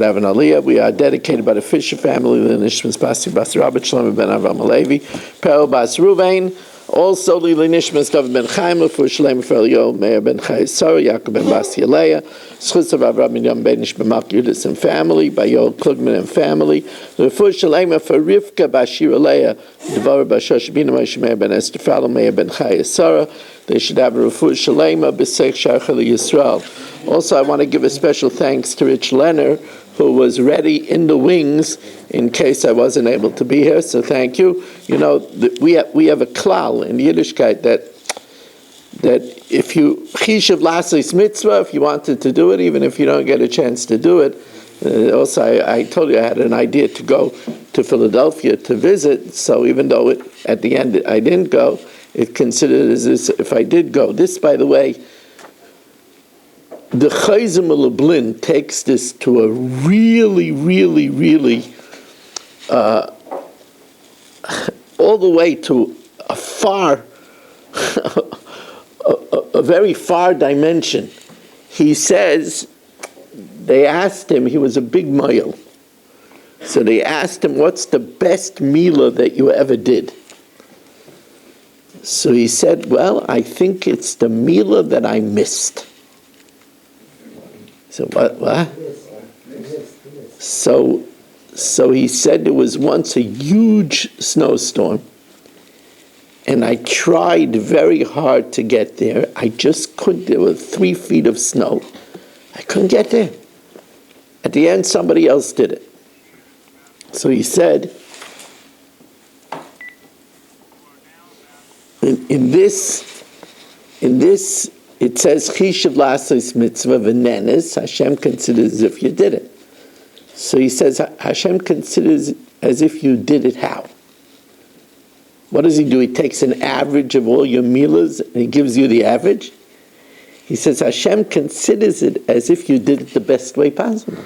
Have an aliyah. We are dedicated by the Fisher family, the Nishmas Basi Bas Rabbi Shlomo ben Avram Alevi, Perel Bas Ruvain, also the Nishmas David ben Chaim, for Shalem for Elio, Meir ben Chai Sarah, Yaakov ben Bas Yaleah, Schutz of Avram and Yom ben Ishbemak Yudis and family, by Yoel Klugman and family, the for Shalem for Rivka Bashir Aleah, Devar Bashosh Bina Moshe Meir ben Esther Falo, Meir ben Chai Sarah. They should have a refuah shalema b'seich sharchel Yisrael. Also, I want to give a special thanks to Rich Lenner, who was ready in the wings in case I wasn't able to be here. So thank you. You know, we have a klal in Yiddishkeit that if you chishav lasis mitzvah, if you wanted to do it, even if you don't get a chance to do it. Also, I told you I had an idea to go to Philadelphia to visit. So even though at the end I didn't go, it considered as if I did go. This, by the way, the Chayzim Lublin takes this to a really, really, really, all the way to a far, a very far dimension. He says, they asked him, he was a big mile, so they asked him, what's the best milah that you ever did? So he said, well, I think it's the milah that I missed. So what? So he said there was once a huge snowstorm, and I tried very hard to get there. I just couldn't. There were 3 feet of snow. I couldn't get there. At the end, somebody else did it. So he said, in this, it says, Chishav lasos mitzvah v'nenes, Hashem considers as if you did it. So he says, Hashem considers as if you did it how? What does he do? He takes an average of all your milas and he gives you the average? He says, Hashem considers it as if you did it the best way possible.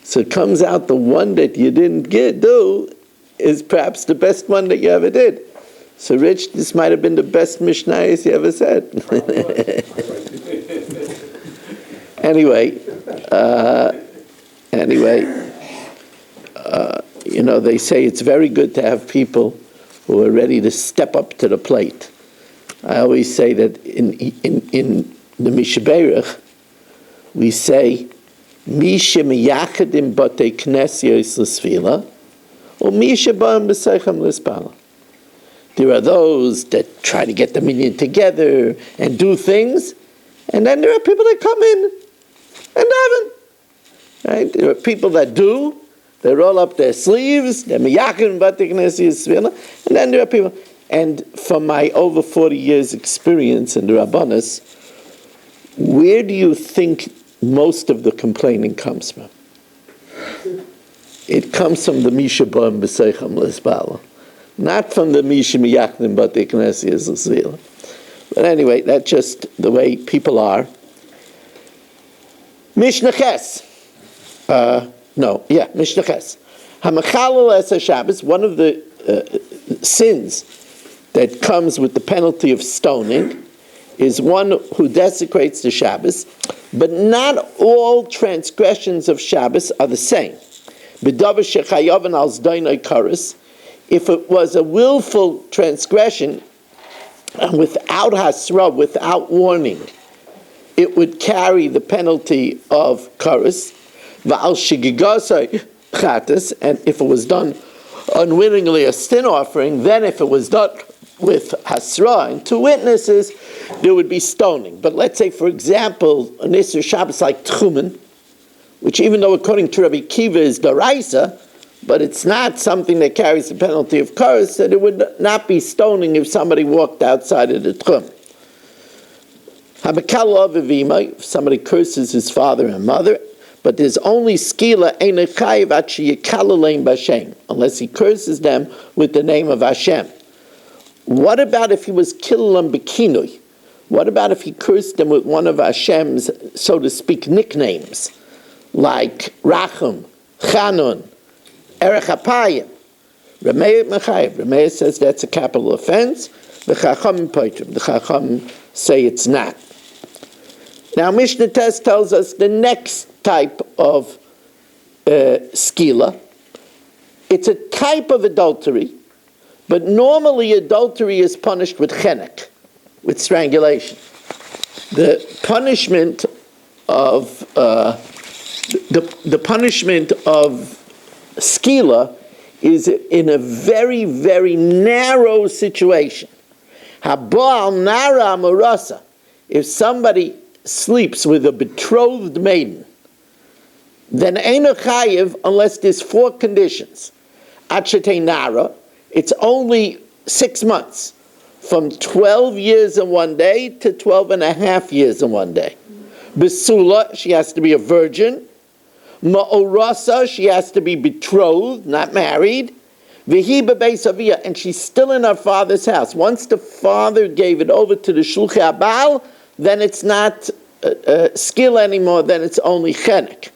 So it comes out the one that you didn't do is perhaps the best one that you ever did. So, Rich, this might have been the best Mishnah you ever said. Anyway, you know, they say it's very good to have people who are ready to step up to the plate. I always say that in the Mishberach, we say, Misha miyachadim batei knesiyos l'sfila, or Misha ba'am b'seichem l'spala. There are those that try to get the minyan together and do things, and then there are people that come in and daven. Right? There are people that do, they roll up their sleeves, they're miyakim batei knesiyos l'sfila, and then there are people. And from my over 40 years experience in the Rabbanis, where do you think most of the complaining comes from? It comes from the Misha B'am B'Seichem L'Espala, not from the Misha Miyachnim Batei Knesiyos L'Svila. But anyway, that's just the way people are. Mishna Ches. Mishna Ches. Hamachalal Es HaShabbos, one of the sins that comes with the penalty of stoning is one who desecrates the Shabbos, but not all transgressions of Shabbos are the same. If it was a willful transgression, without hasra, without warning, it would carry the penalty of kares. And if it was done unwittingly, a sin offering, then if it was done with hasra and 2 witnesses, there would be stoning. But let's say, for example, an Isser Shabbos like Tchumen, which even though according to Rabbi Kiva is Daraisa, but it's not something that carries the penalty of curse, that it would not be stoning if somebody walked outside of the Tchum. If somebody curses his father and mother, but there's only skila unless he curses them with the name of Hashem. What about if he was kilam bekinui? What about if he cursed them with one of Hashem's, so to speak, nicknames, like Rachum, Chanun, Erech Apayim? Rameir says that's a capital offense. The Chacham say it's not. Now Mishnah Tes tells us the next type of skila. It's a type of adultery, but normally adultery is punished with chenek, with strangulation. The punishment of the punishment of skila is in a very, very narrow situation. Habal nara marasa. If somebody sleeps with a betrothed maiden, then ain't a chayiv unless there's 4 conditions. Achete nara, it's only 6 months, from 12 years and 1 day to 12 and a half years and 1 day. Besula, she has to be a virgin. Ma'orasa, she has to be betrothed, not married. Vihi bebeis aviyah, and she's still in her father's house. Once the father gave it over to the shluchei habal, then it's not skill anymore, then it's only chenek.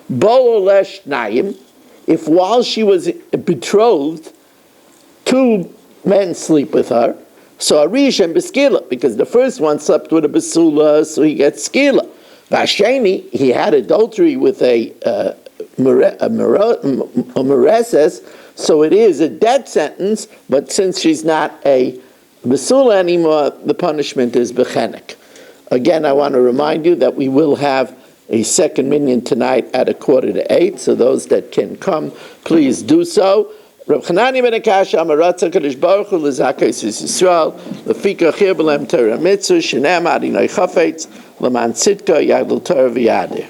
Bo olesh nayim, if while she was betrothed, 2 men sleep with her, so Arish and Beskila, because the first one slept with a Besula, so he gets Skila. Vasheni, he had adultery with a Mereses, so it is a death sentence, but since she's not a Besula anymore, the punishment is Bechenek. Again, I want to remind you that we will have a second minyan tonight at 7:45, so those that can come, please do so. Reb Chanani ben Akasha, Amaratza Kadosh Baruch Hu L'Zakos Yisrael, L'Fika Chir B'Lem Torah Mitzvah, Shenem Adinai Chafetz, L'Man Sitka Yagdol Torah V'Yadir.